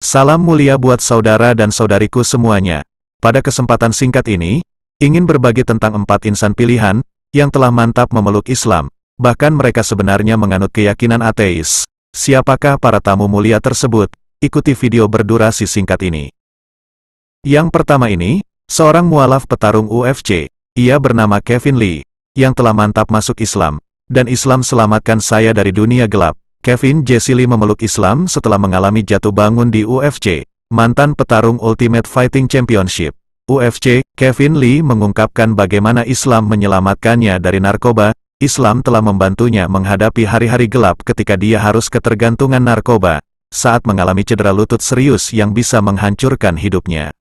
Salam mulia buat saudara dan saudariku semuanya. Pada kesempatan singkat ini, ingin berbagi tentang 4 insan pilihan, yang telah mantap memeluk Islam. Bahkan mereka sebenarnya menganut keyakinan ateis. Siapakah para tamu mulia tersebut? Ikuti video berdurasi singkat ini. Yang pertama ini, seorang mualaf petarung UFC. Ia bernama Kevin Lee, yang telah mantap masuk Islam. Dan Islam selamatkan saya dari dunia gelap. Kevin Jesse Lee memeluk Islam setelah mengalami jatuh bangun di UFC, mantan petarung Ultimate Fighting Championship. UFC, Kevin Lee mengungkapkan bagaimana Islam menyelamatkannya dari narkoba. Islam telah membantunya menghadapi hari-hari gelap ketika dia harus ketergantungan narkoba, saat mengalami cedera lutut serius yang bisa menghancurkan hidupnya.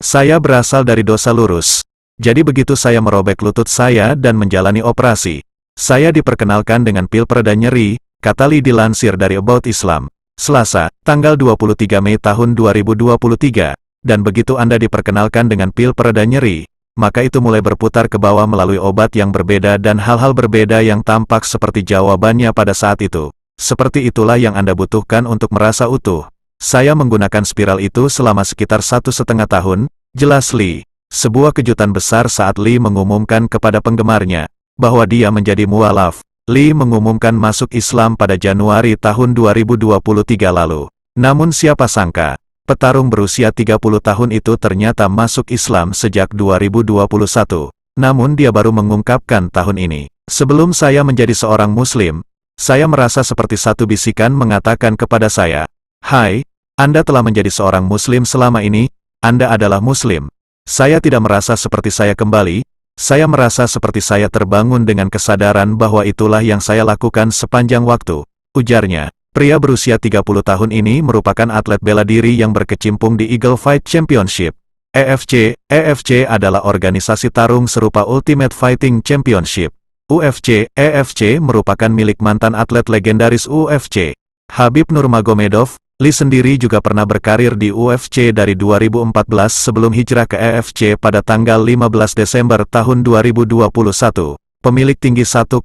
Saya berasal dari dosa lurus. Jadi begitu saya merobek lutut saya dan menjalani operasi, saya diperkenalkan dengan pil pereda nyeri, kata Lee dilansir dari About Islam, Selasa, tanggal 23 Mei tahun 2023, dan begitu Anda diperkenalkan dengan pil pereda nyeri, maka itu mulai berputar ke bawah melalui obat yang berbeda dan hal-hal berbeda yang tampak seperti jawabannya pada saat itu. Seperti itulah yang Anda butuhkan untuk merasa utuh. Saya menggunakan spiral itu selama sekitar 1,5 tahun, jelas Lee. Sebuah kejutan besar saat Lee mengumumkan kepada penggemarnya, bahwa dia menjadi mualaf. Lee mengumumkan masuk Islam pada Januari tahun 2023 lalu. Namun siapa sangka, petarung berusia 30 tahun itu ternyata masuk Islam sejak 2021. Namun dia baru mengungkapkan tahun ini. Sebelum saya menjadi seorang Muslim, saya merasa seperti satu bisikan mengatakan kepada saya, "Hai, Anda telah menjadi seorang Muslim selama ini, Anda adalah Muslim." Saya tidak merasa seperti saya kembali. Saya merasa seperti saya terbangun dengan kesadaran bahwa itulah yang saya lakukan sepanjang waktu, ujarnya. Pria berusia 30 tahun ini merupakan atlet bela diri yang berkecimpung di Eagle Fight Championship. EFC adalah organisasi tarung serupa Ultimate Fighting Championship. EFC merupakan milik mantan atlet legendaris UFC, Khabib Nurmagomedov. Lee sendiri juga pernah berkarir di UFC dari 2014 sebelum hijrah ke EFC pada tanggal 15 Desember tahun 2021. Pemilik tinggi 1,75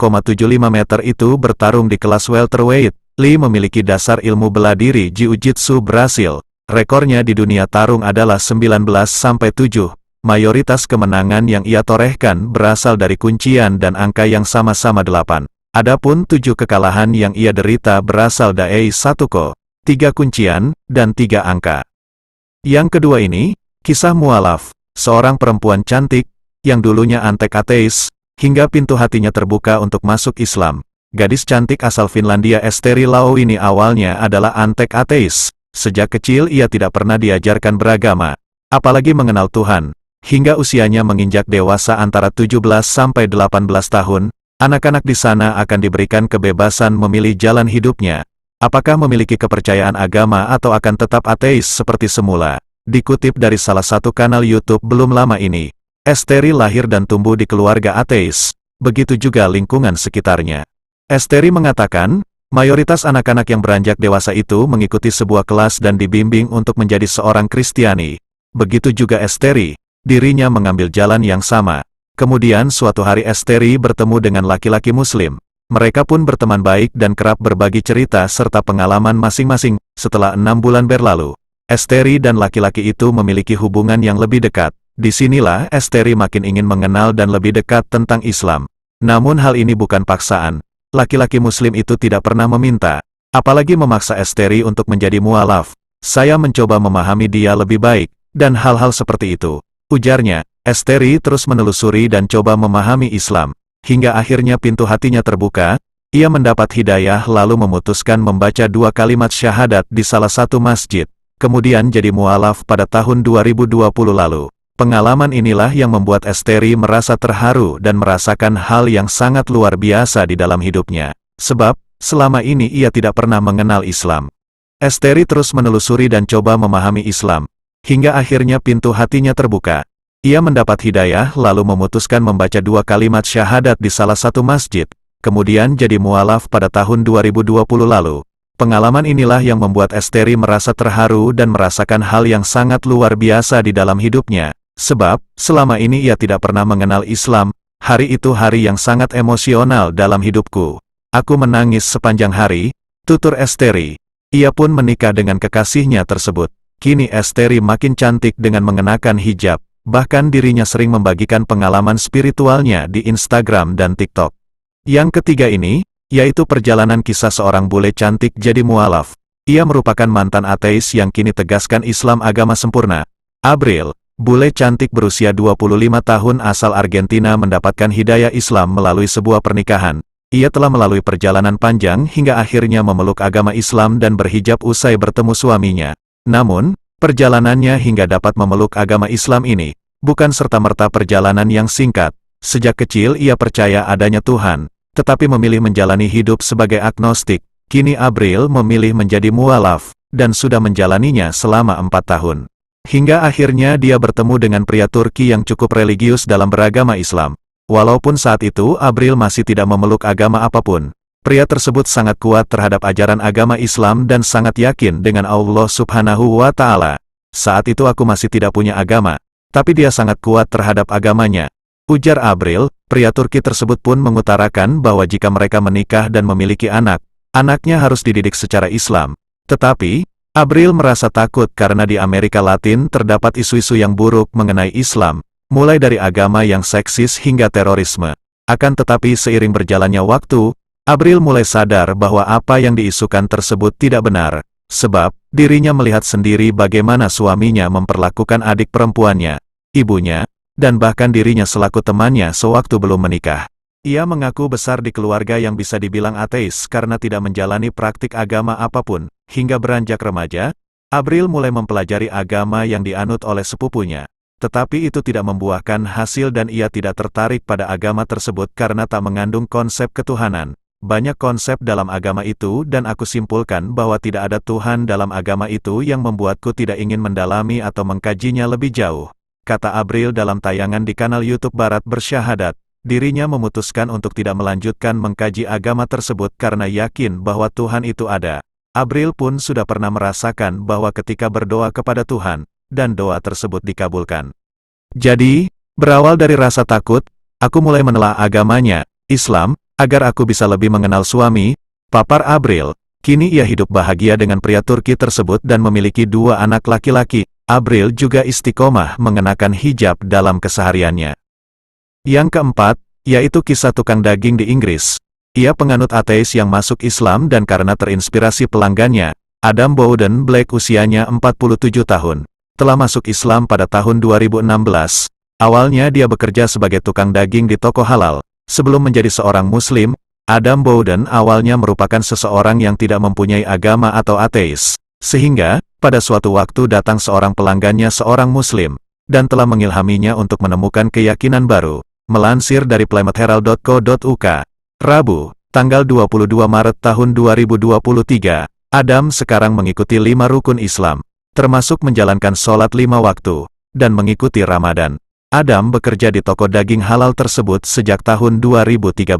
meter itu bertarung di kelas welterweight. Lee memiliki dasar ilmu bela diri Jiu-Jitsu Brasil. Rekornya di dunia tarung adalah 19-7. Mayoritas kemenangan yang ia torehkan berasal dari kuncian dan angka yang sama-sama 8. Adapun 7 kekalahan yang ia derita berasal dari 1 3 kuncian, dan 3 angka. Yang kedua ini, kisah mualaf, seorang perempuan cantik, yang dulunya antek-ateis, hingga pintu hatinya terbuka untuk masuk Islam. Gadis cantik asal Finlandia Esteri Lau ini awalnya adalah antek-ateis. Sejak kecil ia tidak pernah diajarkan beragama, apalagi mengenal Tuhan. Hingga usianya menginjak dewasa antara 17-18 tahun, anak-anak di sana akan diberikan kebebasan memilih jalan hidupnya. Apakah memiliki kepercayaan agama atau akan tetap ateis seperti semula? Dikutip dari salah satu kanal YouTube belum lama ini, Esteri lahir dan tumbuh di keluarga ateis, begitu juga lingkungan sekitarnya. Esteri mengatakan, mayoritas anak-anak yang beranjak dewasa itu mengikuti sebuah kelas dan dibimbing untuk menjadi seorang Kristiani. Begitu juga Esteri, dirinya mengambil jalan yang sama. Kemudian suatu hari Esteri bertemu dengan laki-laki Muslim. Mereka pun berteman baik dan kerap berbagi cerita serta pengalaman masing-masing. Setelah 6 bulan berlalu, Esteri dan laki-laki itu memiliki hubungan yang lebih dekat. Disinilah Esteri makin ingin mengenal dan lebih dekat tentang Islam. Namun hal ini bukan paksaan. Laki-laki Muslim itu tidak pernah meminta, apalagi memaksa Esteri untuk menjadi mualaf. Saya mencoba memahami dia lebih baik, dan hal-hal seperti itu, ujarnya. Esteri terus menelusuri dan coba memahami Islam. Hingga akhirnya pintu hatinya terbuka, ia mendapat hidayah lalu memutuskan membaca 2 kalimat syahadat di salah satu masjid, kemudian jadi mualaf pada tahun 2020 lalu. Pengalaman inilah yang membuat Esteri merasa terharu dan merasakan hal yang sangat luar biasa di dalam hidupnya. Sebab, selama ini ia tidak pernah mengenal Islam. Esteri terus menelusuri dan coba memahami Islam, hingga akhirnya pintu hatinya terbuka. Ia mendapat hidayah lalu memutuskan membaca 2 kalimat syahadat di salah satu masjid, kemudian jadi mualaf pada tahun 2020 lalu. Pengalaman inilah yang membuat Esteri merasa terharu dan merasakan hal yang sangat luar biasa di dalam hidupnya. Sebab, selama ini ia tidak pernah mengenal Islam. Hari itu hari yang sangat emosional dalam hidupku. Aku menangis sepanjang hari, tutur Esteri. Ia pun menikah dengan kekasihnya tersebut. Kini Esteri makin cantik dengan mengenakan hijab, bahkan dirinya sering membagikan pengalaman spiritualnya di Instagram dan TikTok. Yang ketiga ini, yaitu perjalanan kisah seorang bule cantik jadi mualaf. Ia merupakan mantan ateis yang kini tegaskan Islam agama sempurna. Abril, bule cantik berusia 25 tahun asal Argentina mendapatkan hidayah Islam melalui sebuah pernikahan. Ia telah melalui perjalanan panjang hingga akhirnya memeluk agama Islam dan berhijab usai bertemu suaminya. Namun, perjalanannya hingga dapat memeluk agama Islam ini, bukan serta-merta perjalanan yang singkat. Sejak kecil ia percaya adanya Tuhan, tetapi memilih menjalani hidup sebagai agnostik. Kini Abril memilih menjadi mualaf, dan sudah menjalaninya selama 4 tahun. Hingga akhirnya dia bertemu dengan pria Turki yang cukup religius dalam beragama Islam. Walaupun saat itu Abril masih tidak memeluk agama apapun, pria tersebut sangat kuat terhadap ajaran agama Islam dan sangat yakin dengan Allah Subhanahu wa Ta'ala. Saat itu aku masih tidak punya agama, tapi dia sangat kuat terhadap agamanya, ujar Abril. Pria Turki tersebut pun mengutarakan bahwa jika mereka menikah dan memiliki anak, anaknya harus dididik secara Islam. Tetapi, Abril merasa takut karena di Amerika Latin terdapat isu-isu yang buruk mengenai Islam, mulai dari agama yang seksis hingga terorisme. Akan tetapi seiring berjalannya waktu, Abril mulai sadar bahwa apa yang diisukan tersebut tidak benar, sebab dirinya melihat sendiri bagaimana suaminya memperlakukan adik perempuannya, ibunya, dan bahkan dirinya selaku temannya sewaktu belum menikah. Ia mengaku besar di keluarga yang bisa dibilang ateis karena tidak menjalani praktik agama apapun. Hingga beranjak remaja, Abril mulai mempelajari agama yang dianut oleh sepupunya. Tetapi itu tidak membuahkan hasil dan ia tidak tertarik pada agama tersebut karena tak mengandung konsep ketuhanan. Banyak konsep dalam agama itu dan aku simpulkan bahwa tidak ada Tuhan dalam agama itu yang membuatku tidak ingin mendalami atau mengkajinya lebih jauh. Kata Abril dalam tayangan di kanal YouTube Barat Bersyahadat. Dirinya memutuskan untuk tidak melanjutkan mengkaji agama tersebut karena yakin bahwa Tuhan itu ada. Abril pun sudah pernah merasakan bahwa ketika berdoa kepada Tuhan, dan doa tersebut dikabulkan. Jadi, berawal dari rasa takut, aku mulai menelaah agamanya, Islam, agar aku bisa lebih mengenal suami, papar Abril. Kini ia hidup bahagia dengan pria Turki tersebut dan memiliki 2 anak laki-laki. Abril juga istiqomah mengenakan hijab dalam kesehariannya. Yang keempat, yaitu kisah tukang daging di Inggris. Ia penganut ateis yang masuk Islam dan karena terinspirasi pelanggannya, Adam Bowden Blake usianya 47 tahun, telah masuk Islam pada tahun 2016. Awalnya dia bekerja sebagai tukang daging di toko halal. Sebelum menjadi seorang Muslim, Adam Bowden awalnya merupakan seseorang yang tidak mempunyai agama atau ateis. Sehingga, pada suatu waktu datang seorang pelanggannya seorang Muslim, dan telah mengilhaminya untuk menemukan keyakinan baru. Melansir dari plymouthherald.co.uk, Rabu, tanggal 22 Maret tahun 2023, Adam sekarang mengikuti 5 rukun Islam, termasuk menjalankan sholat 5 waktu, dan mengikuti Ramadan. Adam bekerja di toko daging halal tersebut sejak tahun 2013.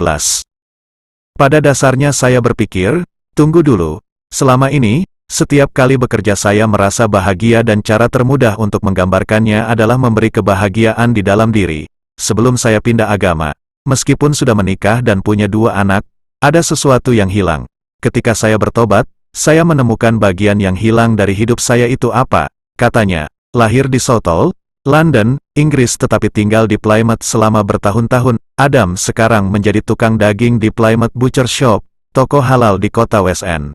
Pada dasarnya saya berpikir, tunggu dulu, selama ini, setiap kali bekerja saya merasa bahagia dan cara termudah untuk menggambarkannya adalah memberi kebahagiaan di dalam diri. Sebelum saya pindah agama, meskipun sudah menikah dan punya 2 anak, ada sesuatu yang hilang. Ketika saya bertobat, saya menemukan bagian yang hilang dari hidup saya itu apa, katanya. Lahir di Southall, London, Inggris tetapi tinggal di Plymouth selama bertahun-tahun, Adam sekarang menjadi tukang daging di Plymouth Butcher Shop, toko halal di kota West End.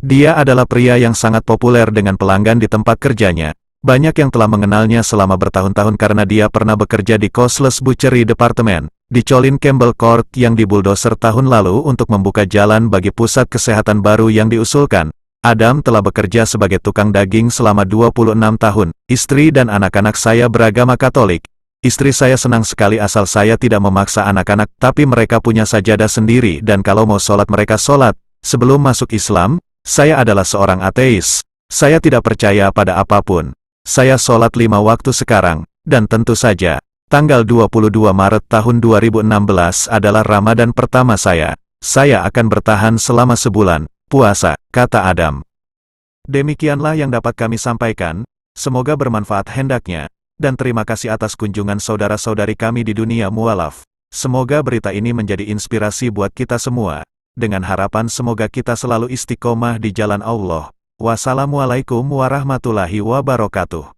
Dia adalah pria yang sangat populer dengan pelanggan di tempat kerjanya. Banyak yang telah mengenalnya selama bertahun-tahun karena dia pernah bekerja di Costless Butchery Department, di Colin Campbell Court yang dibuldoser tahun lalu untuk membuka jalan bagi pusat kesehatan baru yang diusulkan. Adam telah bekerja sebagai tukang daging selama 26 tahun. Istri dan anak-anak saya beragama Katolik. Istri saya senang sekali asal saya tidak memaksa anak-anak, tapi mereka punya sajadah sendiri dan kalau mau sholat mereka sholat. Sebelum masuk Islam, saya adalah seorang ateis. Saya tidak percaya pada apapun. Saya sholat 5 waktu sekarang, dan tentu saja, tanggal 22 Maret tahun 2016 adalah Ramadan pertama saya. Saya akan bertahan selama sebulan, puasa, kata Adam. Demikianlah yang dapat kami sampaikan, semoga bermanfaat hendaknya, dan terima kasih atas kunjungan saudara-saudari kami di dunia mualaf. Semoga berita ini menjadi inspirasi buat kita semua. dengan harapan semoga kita selalu istiqomah di jalan Allah. Wassalamualaikum warahmatullahi wabarakatuh.